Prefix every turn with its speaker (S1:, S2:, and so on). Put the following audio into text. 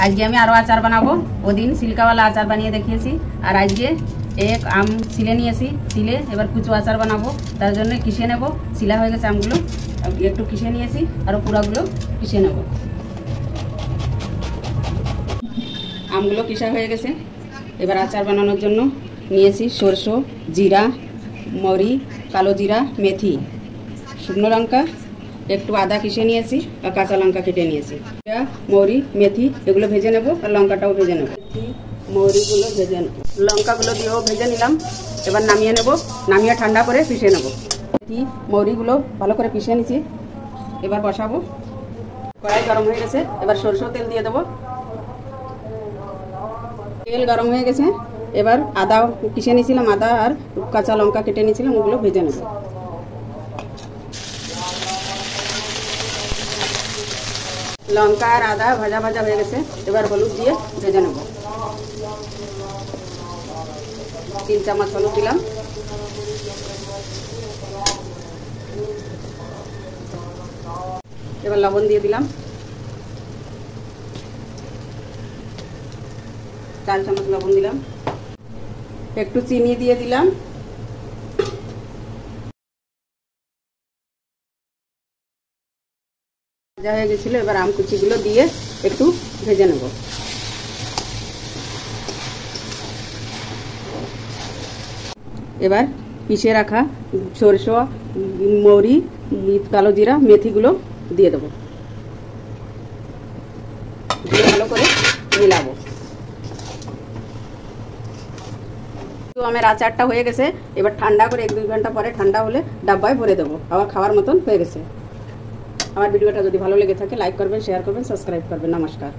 S1: আজকে আমি আরও আচার বানাবো। ওদিন সিল্কাওয়ালা আচার বানিয়ে দেখিয়েছি, আর আজকে এক আম ছিলে নিয়েছি, ছিলে এবার কুচো আচার বানাবো। তার জন্য কিষে নেব। শিলা হয়ে গেছে আমগুলো, একটু কিষে নিয়েছি, আরও পুরাগুলো কিষে নেব। আমগুলো কিষা হয়ে গেছে। এবার আচার বানানোর জন্য নিয়েছি সরষে, জিরা, মরি, কালো জিরা, মেথি, শুকনো লঙ্কা, একটু আদা কিষে নিয়েছি আর কাঁচা লঙ্কা কেটে নিয়েছি। মৌরি, মেথি এগুলো ভেজে নেব, আর লঙ্কাটাও ভেজে নেব। মৌরিগুলো ভেজে নেব, লঙ্কাগুলো দিয়েও ভেজে নিলাম। এবার নামিয়ে নেব, নামিয়ে ঠান্ডা করে পিষে নেব। মেথি, মৌরিগুলো ভালো করে পিষে নিচ্ছি। এবার বসাবো। কড়াই গরম হয়ে গেছে, এবার সরষের তেল দিয়ে দেবো। তেল গরম হয়ে গেছে, এবার আদা কিষে নিয়েছিলাম, আদা আর কাঁচা লঙ্কা কেটে নিয়েছিলাম, ওগুলো ভেজে নেব। লঙ্কা আর আদা ভাজা ভাজা হয়ে গেছে, এবার হলুদ দিয়ে ভেজে নেব। 3 চামচ হলুদ দিলাম। এবার লবণ দিয়ে দিলাম। 4 চামচ লবণ দিলাম। একটু চিনি দিয়ে দিলাম। ভাজা হয়ে গেছিল, এবার আম কুচিগুলো দিয়ে একটু ভেজে নেব। এবার পিষে রাখা সরষে, মৌরি, কালো জিরা, মেথিগুলো দিয়ে দেবো, দিয়ে ভালো করে মিলাবো। আমের আচারটা হয়ে গেছে, এবার ঠান্ডা করে 1-2 ঘন্টা পরে ঠান্ডা হলে ডাব্বায় ভরে দেবো। আবার খাওয়ার মতন হয়ে গেছে। আমার ভিডিওটা যদি ভালো লেগে থাকে লাইক করবেন, শেয়ার করবেন, সাবস্ক্রাইব করবেন। নমস্কার।